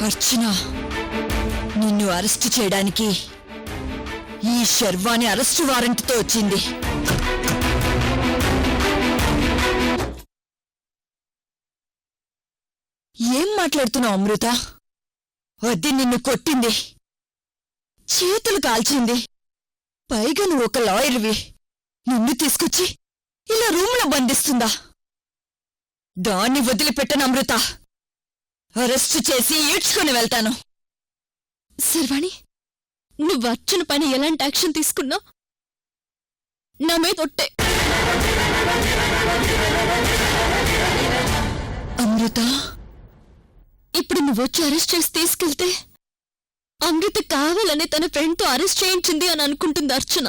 అర్చన, నిన్ను అరెస్ట్ చేయడానికి ఈ శర్వాణి అరెస్టు వారెంట్తో వచ్చింది. ఏం మాట్లాడుతున్నావు అమృత? అది నిన్ను కొట్టింది, చేతులు కాల్చింది, పైగా నువ్వు ఒక లాయర్వి. నిన్ను తీసుకొచ్చి ఇలా రూములో బంధిస్తుందా? దాన్ని వదిలిపెట్టను అమృత. అరెస్టు చేసి ఈడ్చుకొని వెళ్తాను. శర్వాణి, నువ్వు అర్చన పైన ఎలాంటి యాక్షన్ తీసుకున్నా నా మీద ఒట్టే. అమృత, ఇప్పుడు నువ్వు వచ్చి అరెస్ట్ చేసి తీసుకెళ్తే అమృత కావాలని తన ఫ్రెండ్తో అరెస్ట్ చేయించింది అని అనుకుంటుంది అర్చన.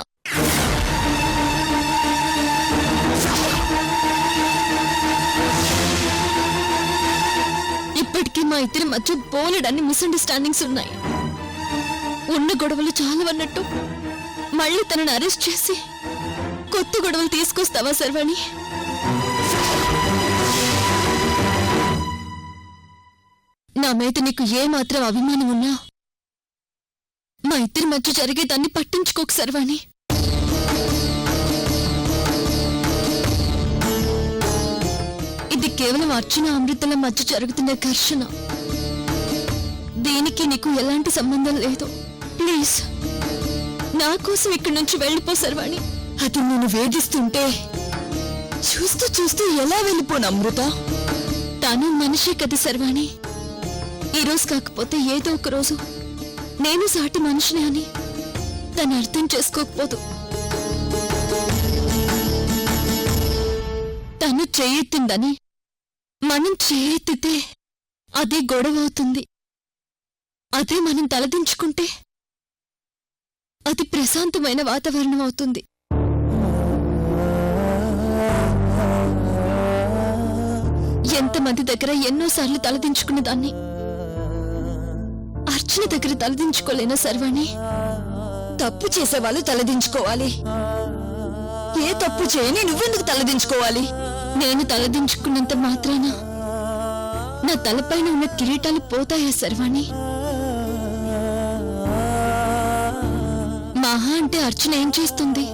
ఇప్పటికీ మా ఇద్దరి మధ్య బోలెడన్ని మిస్అండర్స్టాండింగ్స్ ఉన్నాయి. ఉన్న గొడవలు చాలవన్నట్టు మళ్ళీ తనను అరెస్ట్ చేసి కొత్త గొడవలు తీసుకొస్తావా శర్వాణి? నా మీద నీకు ఏమాత్రం అభిమానం ఉన్నా మా ఇద్దరి మధ్య జరిగేదాన్ని పట్టించుకోకు శర్వాణి. ఇది కేవలం అర్చన అమృతల మధ్య జరుగుతున్న ఘర్షణ. దీనికి నీకు ఎలాంటి సంబంధం లేదు. ప్లీజ్, నా కోసం ఇక్కడి నుంచి వెళ్ళిపో శర్వాణి. అది నేను వేధిస్తుంటే చూస్తూ చూస్తూ ఎలా వెళ్ళిపోను అమృత? తాను మనిషే కదా శర్వాణి. ఈరోజు కాకపోతే ఏదో ఒక రోజు నేను సాటి మనిషిని అని తను అర్థం చేసుకోకపోదు. తను చేయెత్తిందని మనం చేయెత్తితే అది గొడవ అవుతుంది. అదే మనం తలదించుకుంటే అది ప్రశాంతమైన వాతావరణం అవుతుంది. ఎంతమంది దగ్గర ఎన్నోసార్లు తలదించుకున్న దాన్ని అర్చన దగ్గర తలదించుకోలేనా శర్వాణి? తప్పు చేసేవాళ్ళు తలదించుకోవాలి. ఏ తప్పు చేయని నువ్వెందుకు తలదించుకోవాలి? నేను తలదించుకున్నంత మాత్రాన నా తలపైన ఉన్న కిరీటాలు పోతాయా శర్వాణి? మహా అంటే అర్చన ఏం చేస్తుంది?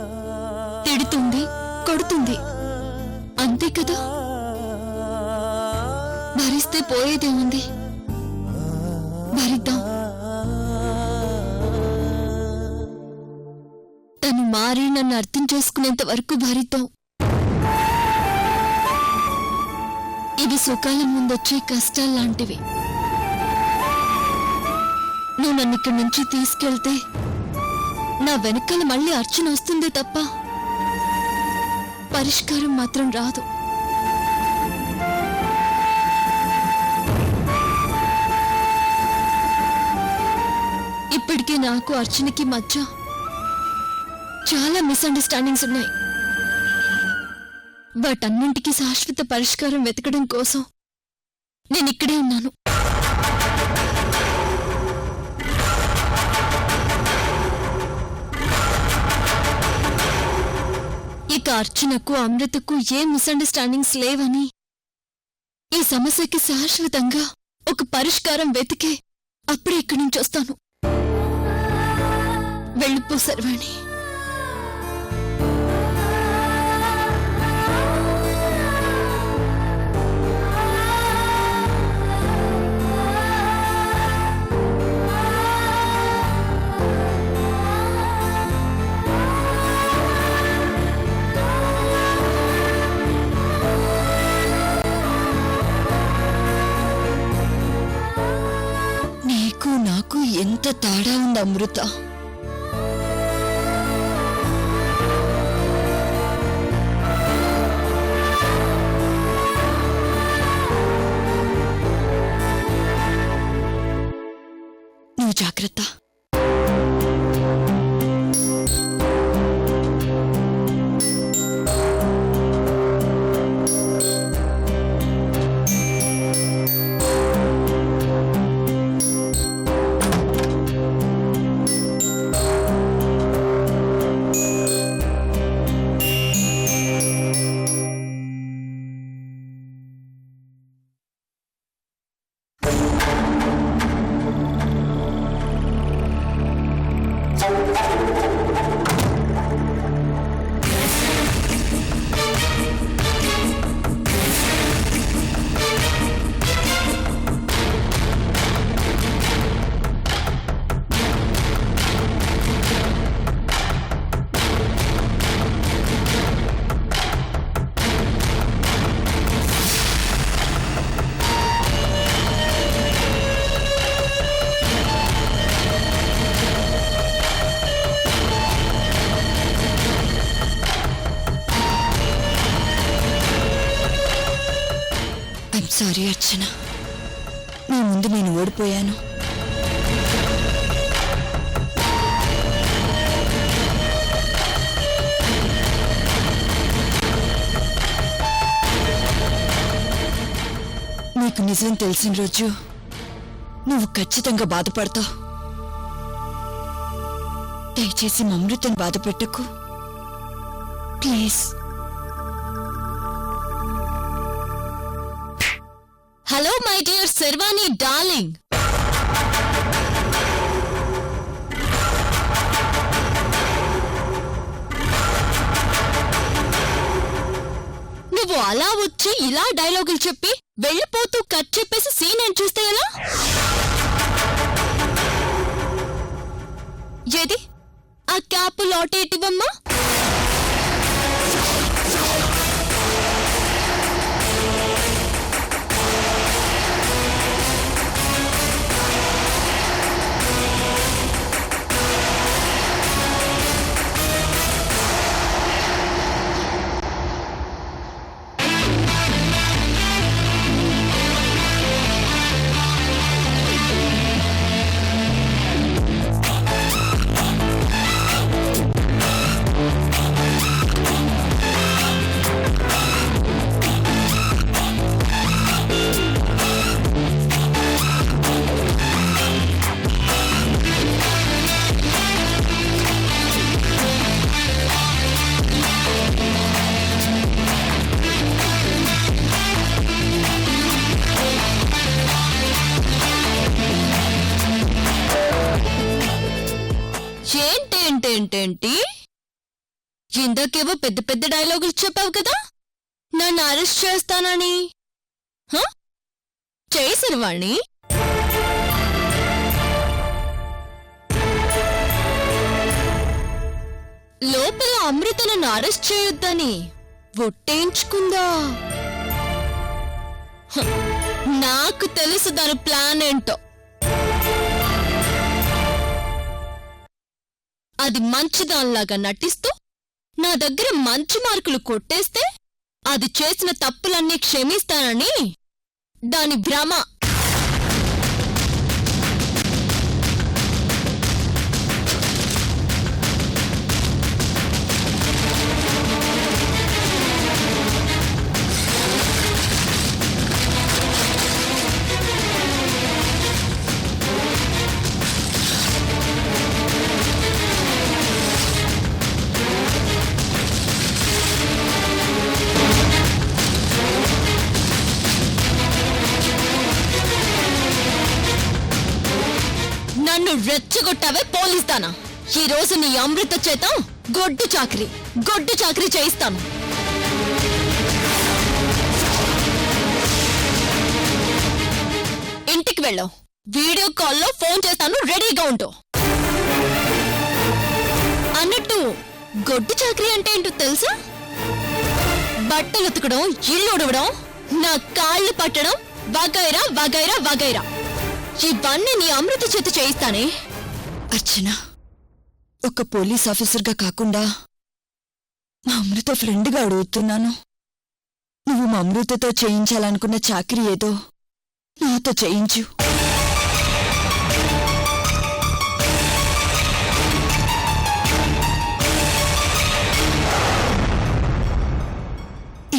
తిడుతుంది, కొడుతుంది, అంతే కదా. భరిస్తే పోయేదేముంది? భరిద్దాం. తను మారి నన్ను అర్థం చేసుకునేంత వరకు భరిద్దాం. ఇవి సుఖాల ముందొచ్చే కష్టాల్లాంటివి. నువ్వు నన్ను ఇక్కడి నుంచి తీసుకెళ్తే నా వెనకాల మళ్ళీ అర్చన వస్తుందే తప్ప పరిష్కారం మాత్రం రాదు. ఇప్పటికే నాకు అర్చనకి మధ్య చాలా మిస్అండర్స్టాండింగ్స్ ఉన్నాయి. వాటన్నింటికీ శాశ్వత పరిష్కారం వెతకడం కోసం నేను ఇక్కడే ఉన్నాను. ఇక అర్చనకు అమృతకు ఏ మిస్అండర్స్టాండింగ్స్ లేవని, ఈ సమస్యకి శాశ్వతంగా ఒక పరిష్కారం వెతికే అప్పుడే ఇక్కడి నుంచి వస్తాను. వెళ్ళిపో శర్వాణి. నీకు నాకు ఎంత తేడా ఉంది అమృత. నువ్వు జాగ్రత్త. సారీ అర్చన, నీ ముందు నేను ఓడిపోయాను. నీకు నిజం తెలిసిన రోజు నువ్వు ఖచ్చితంగా బాధపడతావు. దయచేసి మా అమృతను బాధ పెట్టకు please. Hello my dear Sharvani darling. నువ్వు అలా వచ్చి ఇలా డైలాగులు చెప్పి వెళ్ళిపోతూ కట్ చెప్పేసి సీన్ అని చూస్తే ఎలా? ఏది ఆ క్యాప్ లాటేటివమ్మా? ఏంటేంటేంటేంటి ఇందాకేవో పెద్ద పెద్ద డైలాగులు చెప్పావు కదా నన్ను అరెస్ట్ చేస్తానని. చేసిన వాణ్ణి లోపల అమృత నన్ను అరెస్ట్ చేయొద్దని ఒట్టేయించుకుందా? నాకు తెలుసు దాని ప్లాన్ ఏంటో. అది మంచిదానిలాగా నటిస్తూ నా దగ్గర మంచి మార్కులు కొట్టేస్తే అది చేసిన తప్పులన్నీ క్షమిస్తానని దాని భ్రమ. నన్ను రెచ్చగొట్టావే పోలీస్తానా? ఈ రోజు నీ అమృత చేత గొడ్డు చాకరీ చేయిస్తాను. ఇంటికి వెళ్ళావు, వీడియో కాల్లో ఫోన్ చేస్తాను, రెడీగా ఉంటూ. అన్నట్టు గొడ్డు చాకరీ అంటే ఏంటో తెలుసా? బట్టలు ఉతకడం, ఇల్లు ఉడవడం, నా కాళ్ళు పట్టడం, వగైరా వగైరా వగైరా ఇవన్నీ నీ అమృత చేత చేయిస్తానే. అర్చన, ఒక పోలీస్ ఆఫీసర్గా కాకుండా మా అమృత ఫ్రెండ్గా అడుగుతున్నాను. నువ్వు మా అమృతతో చేయించాలనుకున్న చాకరీ ఏదో నాతో చేయించు.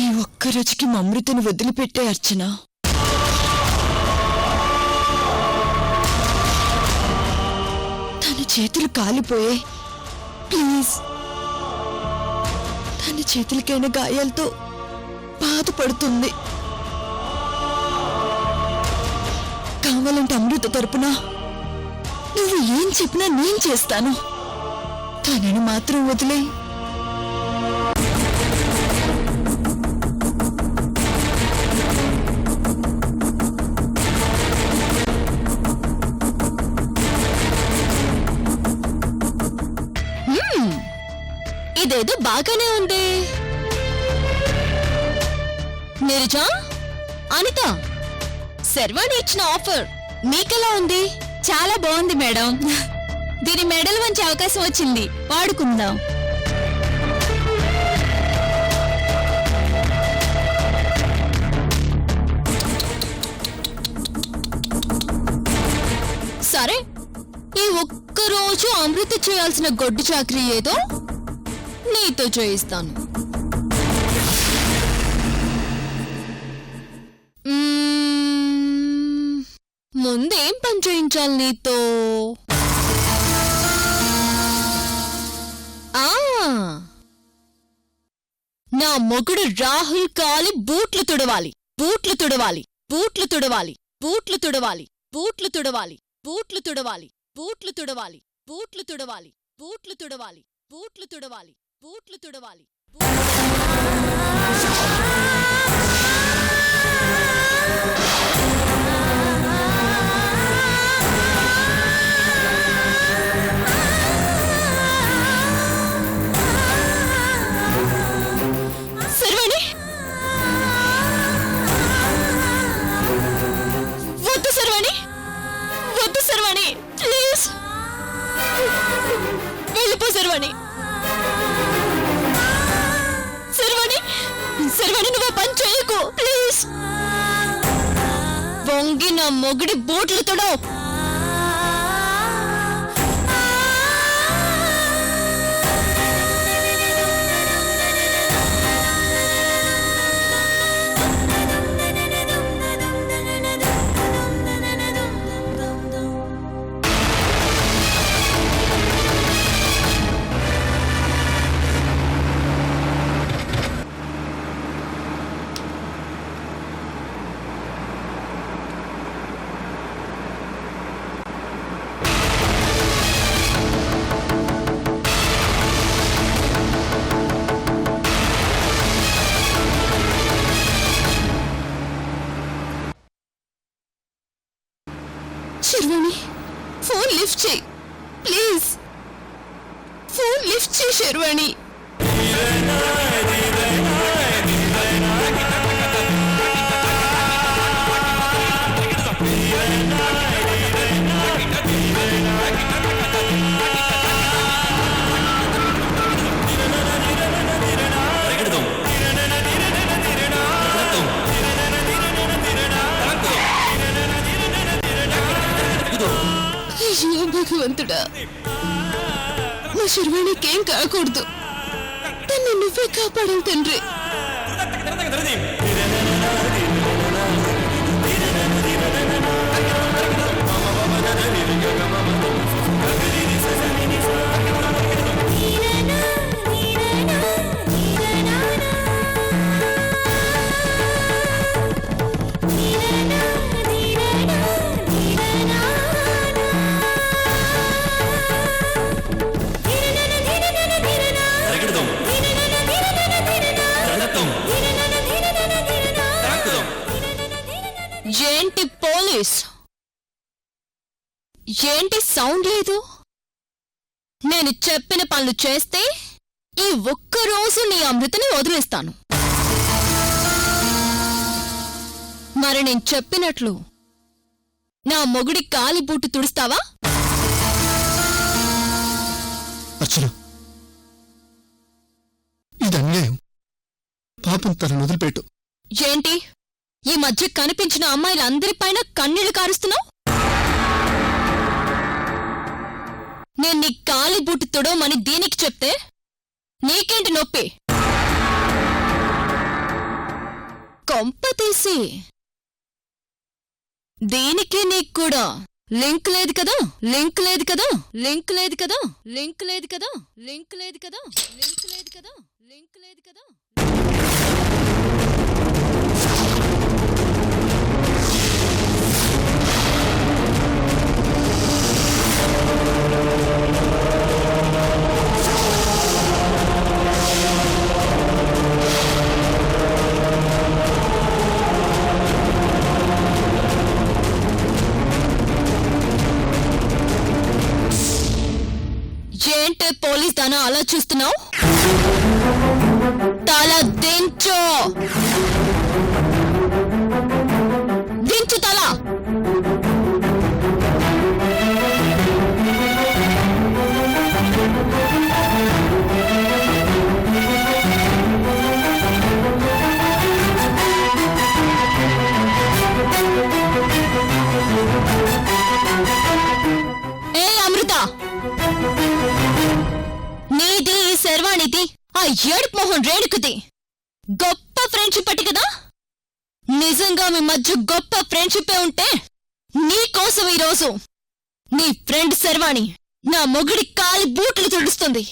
ఈ ఒక్కరోజుకి మా అమృతను వదిలిపెట్టే అర్చన. చేతులు కాలిపోయే ప్లీజ్. తన చేతులకైన గాయాలతో బాధపడుతుంది. కావాలంటే అమృత తరపున నువ్వు ఏం చెప్పినా నేను చేస్తాను. తనని మాత్రం వదిలే. ఇదేదో బాగానే ఉంది. నీరజా, అనిత, శర్వాణి ఇచ్చిన ఆఫర్ మీకెలా ఉంది? చాలా బాగుంది మేడం. దీని మెడల్ మంచి అవకాశం వచ్చింది, వాడుకుందాం. పూర్తి చేయాల్సిన గొడ్డు చాకరీ ఏదో నీతో చేయిస్తాను. ముందేం పని చేయించాలి నీతో? నా మొగుడు రాహుల్ కాలి బూట్లు తుడవాలి, బూట్లు తుడవాలి, బూట్లు తుడవాలి, బూట్లు తుడవాలి, బూట్లు తుడవాలి, బూట్లు తుడవాలి, బూట్లు తుడవాలి, బూట్లు తుడవాలి, బూట్లు తుడవాలి, బూట్లు తుడవాలి, బూట్లు తుడవాలి. శర్వాణి, వద్దు శర్వాణి, వద్దు శర్వాణి, ప్లీజ్ వెళ్ళిపో శర్వాణి. శర్వాణి, శర్వాణి నువ్వు పని చేయకు ప్లీజ్. వంగి నా మొగుడి బూట్లు తొడవు. శర్వాణి, ఫోన్ లిఫ్ట్ చేయి ప్లీజ్. ఫోన్ లిఫ్ట్ చేయి శర్వాణి. అయ్యో భగవంతుడా, మా శర్వాణికేం కాకూడదు. తన్ని నువ్వే కాపాడాలి తండ్రి. ఏంటి పోలీస్? ఏంటి సౌండ్ లేదు? నేను చెప్పిన పనులు చేస్తే ఈ ఒక్కరోజు నీ అమృతని వదిలేస్తాను. మరి నేను చెప్పినట్లు నా మొగుడి కాలి బూటు తుడుస్తావా? అర్చన, ఇది అన్యాయం. పాపం తనను వదిలిపెట్టు. ఏంటి ఈ మధ్య కనిపించిన అమ్మాయిలందరిపైన కన్నీళ్లు కారుస్తున్నావు? నేను నీ కాలి బూటు తుడవమని దీనికి చెప్తే నీకేంటి నొప్పి? కొంప తీసి దీనికి నీకు కూడా లింక్ లేదు కదా? లింక్ లేదు కదా? లింక్ లేదు కదా? లింక్ లేదు కదా? లింక్ లేదు కదా? లింక్ లేదు కదా? లింక్ లేదు కదా? ఏంటే పోలీస్ దానా అలా చూస్తున్నావు? తల దించు, దించు తల. ఏ అమృత, ఏడుపు మొహం రేణుకుది గొప్ప ఫ్రెండ్షిప్ అట్టి కదా? నిజంగా మీ మధ్య గొప్ప ఫ్రెండ్షిప్పే ఉంటే నీకోసం ఈరోజు నీ ఫ్రెండ్ శర్వాణి నా మొగుడి కాలి బూట్లు తుడుస్తుంది.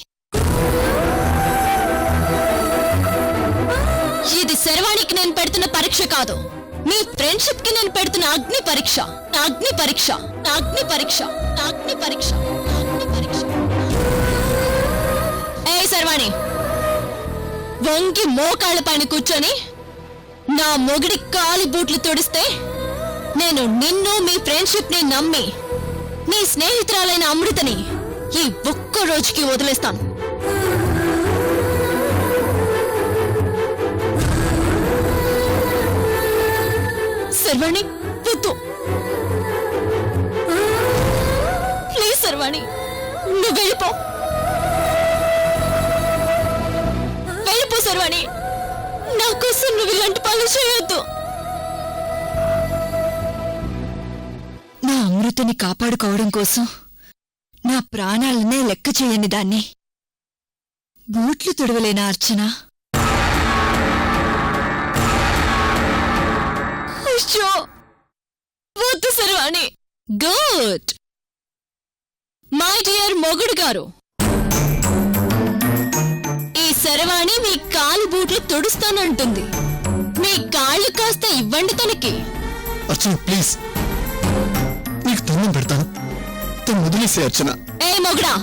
ఇది శర్వాణికి నేను పెడుతున్న పరీక్ష కాదు, మీ ఫ్రెండ్షిప్ కి నేను పెడుతున్న అగ్ని పరీక్ష. అగ్ని పరీక్ష, అగ్ని పరీక్ష, అగ్ని పరీక్ష, అగ్ని పరీక్ష. ఏ శర్వాణి, వంగి మోకాళ్ళ పైన కూర్చొని నా మొగుడి కాలి బూట్లు తుడిస్తే నేను నిన్ను మీ ఫ్రెండ్షిప్ ని నమ్మి నీ స్నేహితురాలైన అమృతని ఈ ఒక్క రోజుకి వదిలేస్తాను. శర్వాణి వద్దు, ప్లీజ్ శర్వాణి, నువ్వు వెళ్ళిపో. వెళ్ళిపో శర్వాణి, నా కోసం నువ్వు ఇలాంటి పనులు చేయొద్దు. నా అమృతని కాపాడుకోవడం కోసం నా ప్రాణాలనే లెక్క చేయని దాన్ని బూట్లు తుడవలేనా అర్చన? అయ్యో వద్దు శర్వాణి. గుడ్ మై డియర్ మొగుడు గారు, ఈ శర్వాణి మీ కాలు బూట్లు తుడుస్తానంటుంది. మీ కాళ్ళు కాస్త ఇవ్వండి తనకి. అర్చన ప్లీజ్, నీకు దండం పెడతాను, తను వదిలేసే అర్చన. ఏ మొగుడా,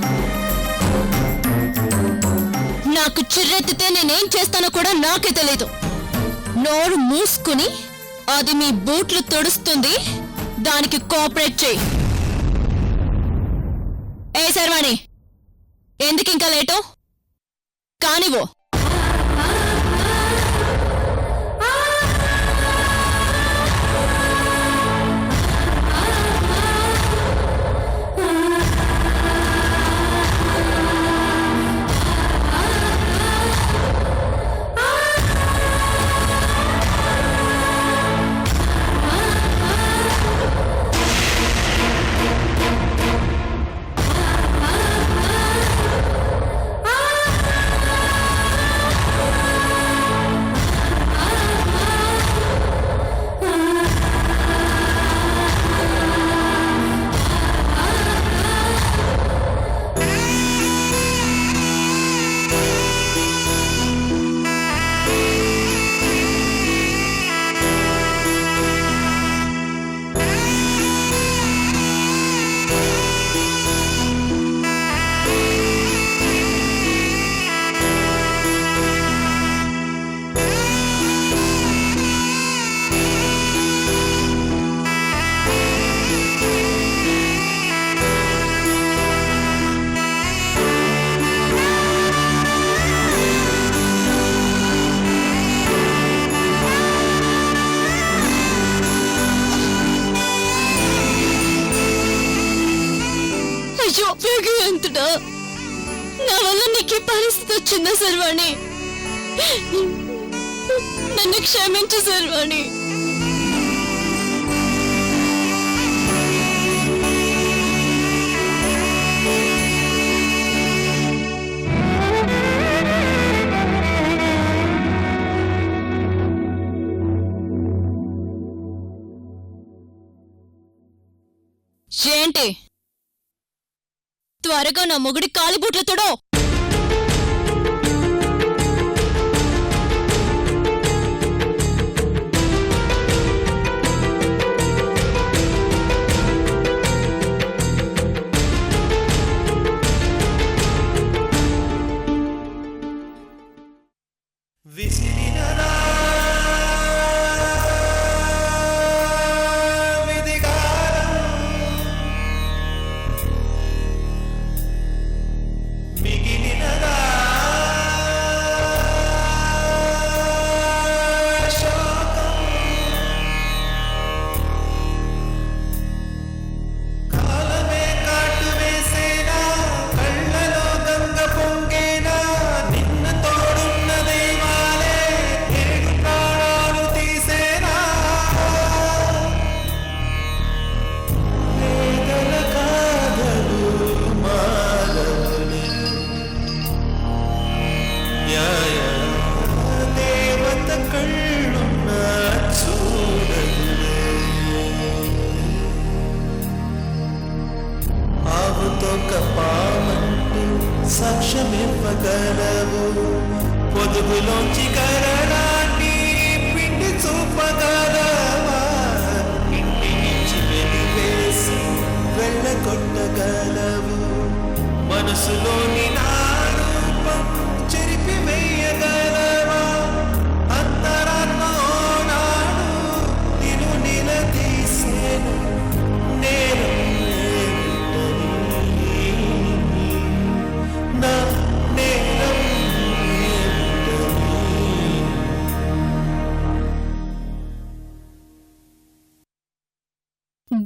నాకు చిర్రెత్తితే నేనేం చేస్తానో కూడా నాకే తెలీదు. నోరు మూసుకుని అది మీ బూట్లు తుడుస్తుంది, దానికి కోఆపరేట్ చేయి. ఏ శర్వాణి, ఎందుకింకా లేటు? కానివో. అయ్యో భగవంతుడా, నా వల్ల నీకు పరిస్థితి వచ్చిందా శర్వాణి? నన్ను క్షమించు శర్వాణి. ఏంటి త్వరగా నా మొగుడి కాలిబూట్లు తుడో. మీ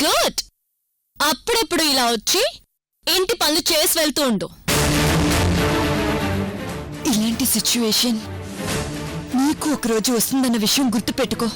గుడ్. అప్పుడెప్పుడు ఇలా వచ్చి ఇంటి పనులు చేసి వెళ్తూ ఉండు. ఇలాంటి సిచ్యువేషన్ నీకు ఒకరోజు వస్తుందన్న విషయం గుర్తుపెట్టుకో.